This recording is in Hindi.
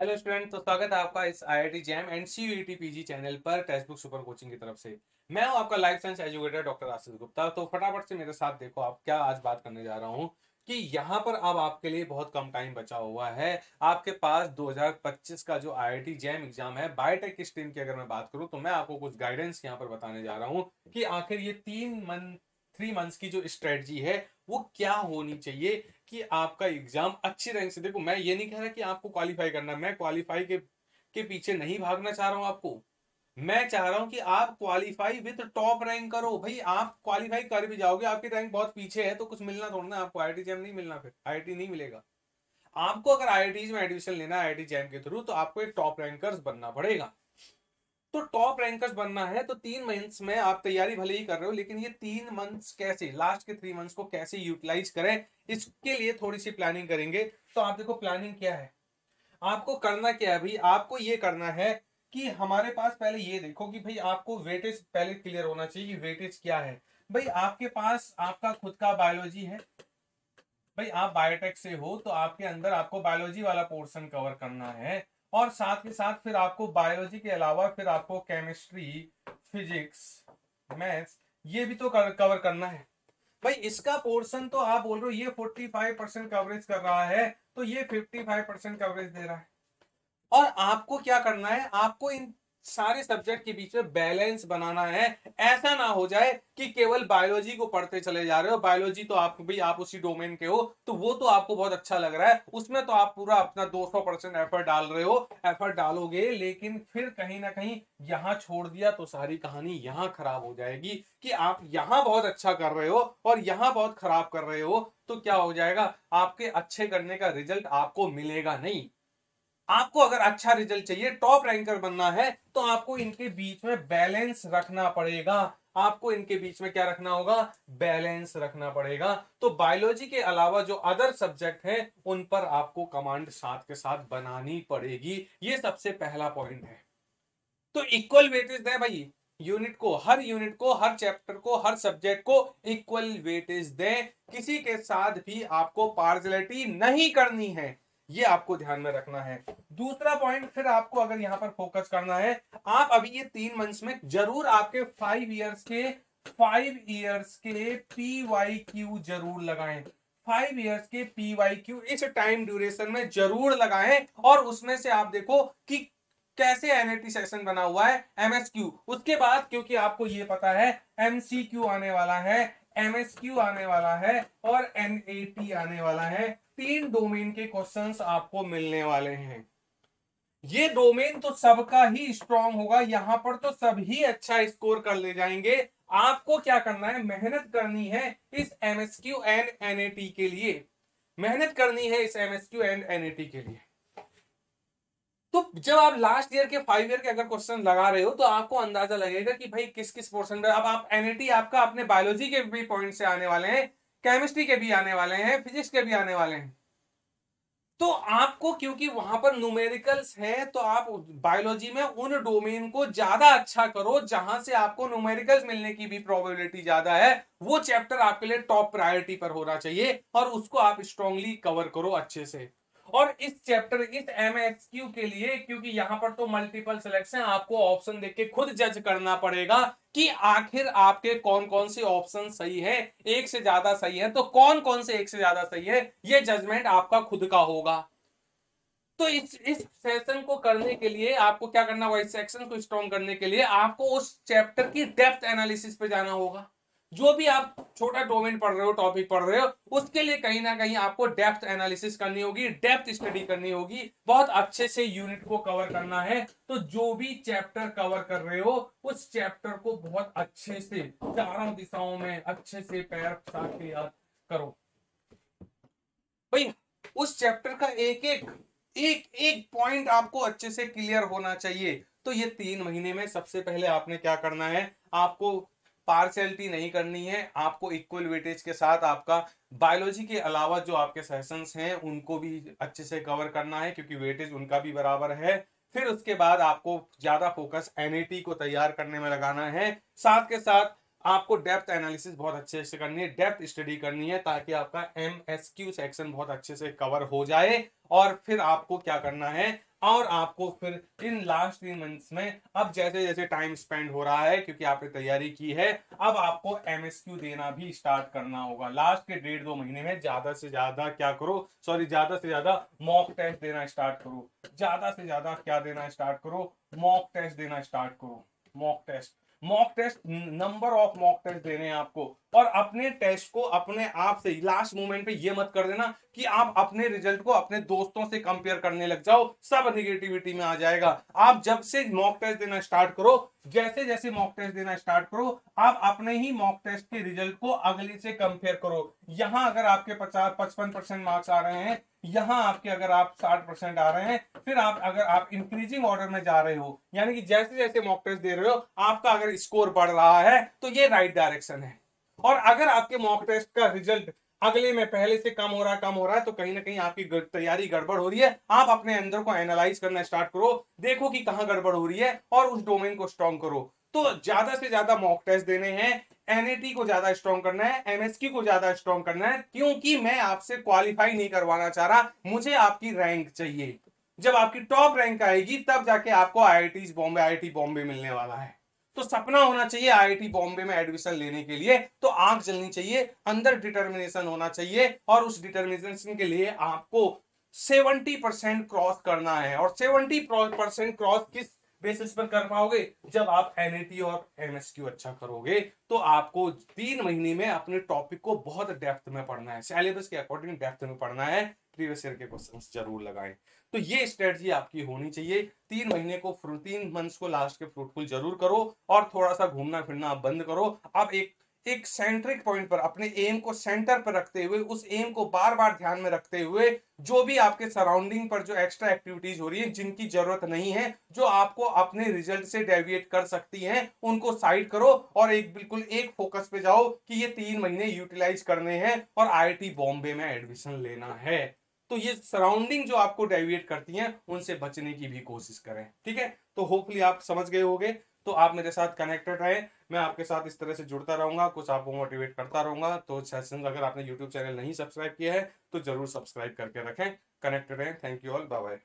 हेलो स्टूडेंट, तो स्वागत है आपका इस IIT jam and CUET PG channel पर टेक्स्ट बुक सुपर कोचिंग की तरफ से। मैं हूं आपका life science educator doctor Ashish Gupta. तो फटाफट से मेरे साथ देखो आप क्या आज बात करने जा रहा हूं कि यहाँ पर अब आपके लिए बहुत कम टाइम बचा हुआ है। आपके पास 2025 का जो आईआईटी जैम एग्जाम है बायोटेक स्ट्रीम की अगर मैं बात करूं तो मैं आपको कुछ गाइडेंस यहाँ पर बताने जा रहा हूँ कि आखिर ये 3 मंथ्स की जो स्ट्रेटजी है वो क्या होनी चाहिए कि आपका एग्जाम अच्छी रैंक से। देखो, मैं ये नहीं कह रहा कि आपको क्वालिफाई करना है, मैं क्वालिफाई के पीछे नहीं भागना चाह रहा हूं आपको। मैं चाह रहा हूं कि आप क्वालिफाई विद टॉप रैंक करो। भाई, आप क्वालिफाई कर भी जाओगे, आपकी रैंक बहुत पीछे है तो कुछ मिलना थोड़ा ना, आपको आईआईटी जैम नहीं मिलना, फिर आईआईटी नहीं मिलेगा आपको। अगर आईआईटी में एडमिशन लेना है आईआईटी जैम के थ्रू तो आपको एक टॉप रैंकर्स बनना पड़ेगा। तो टॉप रैंकर्स बनना है तो 3 मंथ्स में आप तैयारी भले ही कर रहे हो, लेकिन ये 3 मंथ्स कैसे, लास्ट के 3 मंथ्स को कैसे यूटिलाइज करें, इसके लिए थोड़ी सी प्लानिंग करेंगे। तो आप देखो प्लानिंग क्या है, आपको करना क्या है भाई। आपको ये करना है कि हमारे पास पहले ये देखो कि भाई आपको वेटेज पहले क्लियर होना चाहिए कि वेटेज क्या है। भाई आपके पास आपका खुद का बायोलॉजी है, भाई आप बायोटेक से हो तो आपके अंदर आपको बायोलॉजी वाला पोर्शन कवर करना है। और साथ के साथ फिर आपको बायोलॉजी के अलावा फिर आपको केमिस्ट्री, फिजिक्स, मैथ्स ये भी तो कवर करना है। भाई इसका पोर्शन तो आप बोल रहे हो ये 45% कवरेज कर रहा है, तो ये 55% कवरेज दे रहा है। और आपको क्या करना है, आपको इन सारे सब्जेक्ट के बीच में बैलेंस बनाना है। ऐसा ना हो जाए कि केवल बायोलॉजी को पढ़ते चले जा रहे हो। बायोलॉजी तो आप भाई आप उसी डोमेन के हो तो वो तो आपको बहुत अच्छा लग रहा है, उसमें तो आप पूरा अपना 200% एफर्ट डाल रहे हो, एफर्ट डालोगे, लेकिन फिर कहीं ना कहीं यहां छोड़ दिया तो सारी कहानी यहां खराब हो जाएगी कि आप यहां बहुत अच्छा कर रहे हो और यहां बहुत खराब कर रहे हो। तो क्या हो जाएगा, आपके अच्छे करने का रिजल्ट आपको मिलेगा नहीं। आपको अगर अच्छा रिजल्ट चाहिए, टॉप रैंकर बनना है, तो आपको इनके बीच में बैलेंस रखना पड़ेगा। आपको इनके बीच में क्या रखना होगा, बैलेंस रखना पड़ेगा। तो बायोलॉजी के अलावा जो अदर सब्जेक्ट हैं उन पर आपको कमांड साथ के साथ बनानी पड़ेगी। ये सबसे पहला पॉइंट है। तो इक्वल वेटेज दें भाई, यूनिट को, हर चैप्टर को, हर सब्जेक्ट को इक्वल वेटेज दें। किसी के साथ भी आपको पार्शलिटी नहीं करनी है, ये आपको ध्यान में रखना है। दूसरा पॉइंट फिर आपको अगर यहां पर फोकस करना है, आप अभी ये 3 मंथ्स में जरूर आपके 5 इयर्स के पी वाई क्यू जरूर लगाएं। 5 इयर्स के पी वाई क्यू इस टाइम ड्यूरेशन में जरूर लगाएं। और उसमें से आप देखो कि कैसे एनएटी सेशन बना हुआ है, एमएसक्यू, उसके बाद क्योंकि आपको ये पता है एमसीक्यू आने वाला है, एमएसक्यू आने वाला है और एनएटी आने वाला है। 3 डोमेन के क्वेश्चंस आपको मिलने वाले हैं। ये डोमेन तो सबका ही स्ट्रांग होगा, यहां पर तो सभी अच्छा स्कोर कर ले जाएंगे। आपको क्या करना है, मेहनत करनी है इस एमएसक्यू एंड एनएटी के लिए, मेहनत करनी है इस एमएसक्यू एंड एनएटी के लिए। तो जब आप लास्ट ईयर के 5 ईयर के अगर क्वेश्चन लगा रहे हो तो आपको अंदाजा लगेगा कि भाई किस किस पोर्शन में। अब आप एनएटी आपका अपने बायोलॉजी के भी पॉइंट से आने वाले हैं, केमिस्ट्री के भी आने वाले हैं, फिजिक्स के भी आने वाले हैं। तो आपको क्योंकि वहां पर न्यूमेरिकल्स है तो आप बायोलॉजी में उन डोमेन को ज्यादा अच्छा करो जहां से आपको न्यूमेरिकल्स मिलने की भी प्रोबेबिलिटी ज्यादा है। वो चैप्टर आपके लिए टॉप प्रायोरिटी पर होना चाहिए और उसको आप स्ट्रांगली कवर करो अच्छे से। और इस चैप्टर, इस एमएक्सक्यू के लिए, क्योंकि यहां पर तो मल्टीपल सिलेक्शन, आपको ऑप्शन देख के खुद जज करना पड़ेगा कि आखिर आपके कौन कौन से ऑप्शन सही है। एक से ज्यादा सही है तो कौन कौन से एक से ज्यादा सही है, ये जजमेंट आपका खुद का होगा। तो इस सेशन को करने के लिए आपको क्या करना होगा, इस सेक्शन को स्ट्रॉन्ग करने के लिए आपको उस चैप्टर की डेप्थ एनालिसिस पे जाना होगा। जो भी आप छोटा डोमेन पढ़ रहे हो, टॉपिक पढ़ रहे हो, उसके लिए कहीं ना कहीं आपको डेप्थ एनालिसिस करनी होगी, डेप्थ स्टडी करनी होगी, बहुत अच्छे से यूनिट को कवर करना है। तो जो भी चैप्टर कवर कर रहे हो उस चैप्टर को बहुत अच्छे से चारों दिशाओं में अच्छे से पैर फंसा के याद करो भाई। उस चैप्टर का एक एक एक एक पॉइंट आपको अच्छे से क्लियर होना चाहिए। तो ये 3 महीने में सबसे पहले आपने क्या करना है, आपको पार्शियलिटी नहीं करनी है, आपको इक्वल वेटेज के साथ आपका बायोलॉजी के अलावा जो आपके सेशंस हैं उनको भी अच्छे से कवर करना है क्योंकि वेटेज उनका भी बराबर है। फिर उसके बाद आपको ज्यादा फोकस एनएटी को तैयार करने में लगाना है। साथ के साथ आपको डेप्थ एनालिसिस बहुत अच्छे से करनी है, डेप्थ स्टडी करनी है ताकि आपका एमएसक्यू सेक्शन बहुत अच्छे से कवर हो जाए। और फिर आपको क्या करना है, और आपको फिर इन लास्ट 3 मंथ्स में अब जैसे जैसे टाइम स्पेंड हो रहा है, क्योंकि आपने तैयारी की है, अब आपको एमएसक्यू देना भी स्टार्ट करना होगा। लास्ट के 1.5-2 महीने में ज्यादा से ज्यादा क्या करो, सॉरी, ज्यादा से ज्यादा मॉक टेस्ट देना स्टार्ट करो। ज्यादा से ज्यादा क्या देना स्टार्ट करो, मॉक टेस्ट देना स्टार्ट करो। Mock test number of mock test देने हैं आपको। और अपने टेस्ट को अपने आप से लास्ट मोमेंट पे ये मत कर देना कि आप अपने रिजल्ट को अपने दोस्तों से कंपेयर करने लग जाओ, सब निगेटिविटी में आ जाएगा। आप जब से मॉक टेस्ट देना स्टार्ट करो, जैसे जैसे मॉक टेस्ट देना स्टार्ट करो, आप अपने ही मॉक टेस्ट के रिजल्ट को अगले से कंपेयर करो। यहां अगर आपके 50-55% मार्क्स आ रहे हैं, यहां आपके अगर आप 60% आ रहे हैं, फिर आप अगर आप इंक्रीजिंग ऑर्डर में जा रहे हो, यानी कि जैसे जैसे मॉक टेस्ट दे रहे हो आपका अगर स्कोर बढ़ रहा है, तो ये राइट डायरेक्शन है। और अगर आपके मॉक टेस्ट का रिजल्ट अगले में पहले से कम हो रहा है, तो कहीं ना कहीं आपकी तैयारी गड़बड़ हो रही है। आप अपने अंदर को एनालाइज करना स्टार्ट करो, देखो कि कहां गड़बड़ हो रही है और उस डोमेन को स्ट्रॉन्ग करो। तो ज्यादा से ज्यादा मॉक टेस्ट देने हैं, एनएटी को ज्यादा स्ट्रॉन्ग करना है, एमएसक्यू को ज्यादा स्ट्रॉन्ग करना है, क्योंकि मैं आपसे क्वालिफाई नहीं करवाना चाह रहा, मुझे आपकी रैंक चाहिए। जब आपकी टॉप रैंक आएगी तब जाके आपको आईआईटी बॉम्बे मिलने वाला है। तो सपना होना चाहिए आईआईटी बॉम्बे में एडमिशन लेने के लिए, तो आंख जलनी चाहिए, अंदर डिटर्मिनेशन होना चाहिए, और उस डिटर्मिनेशन के लिए आपको 70% क्रॉस करना है। और 70% क्रॉस किस बेसिस पर कर पाओगे, जब आप एनएटी और एमएसक्यू अच्छा करोगे। तो आपको 3 महीने में अपने टॉपिक को बहुत डेप्थ में पढ़ना है, सिलेबस के अकॉर्डिंग डेप्थ में पढ़ना है, प्रीवियस ईयर के क्वेश्चंस जरूर लगाएं। तो ये स्ट्रेटजी आपकी होनी चाहिए। 3 मंथ्स को लास्ट के फ्रूटफुल जरूर करो, और थोड़ा सा घूमना फिरना आप बंद करो। अब एक सेंट्रिक पॉइंट पर अपने एम को सेंटर पर रखते हुए, उस एम को बार बार ध्यान में रखते हुए, जो भी आपके सराउंडिंग पर जो एक्स्ट्रा एक्टिविटीज हो रही है, जिनकी जरूरत नहीं है, जो आपको अपने रिजल्ट से डेविएट कर सकती हैं, उनको साइड करो और बिल्कुल एक फोकस पे जाओ कि ये 3 महीने यूटिलाइज करने हैं और आईआईटी बॉम्बे में एडमिशन लेना है। तो ये सराउंडिंग जो आपको डेविएट करती हैं, उनसे बचने की भी कोशिश करें। ठीक है, तो होपफुली आप समझ गए होंगे। तो आप मेरे साथ कनेक्टेड रहे, मैं आपके साथ इस तरह से जुड़ता रहूंगा, कुछ आपको मोटिवेट करता रहूंगा। तो सेशंस अगर आपने यूट्यूब चैनल नहीं सब्सक्राइब किया है तो जरूर सब्सक्राइब करके रखें। कनेक्टेड रहें। Thank you all, bye bye.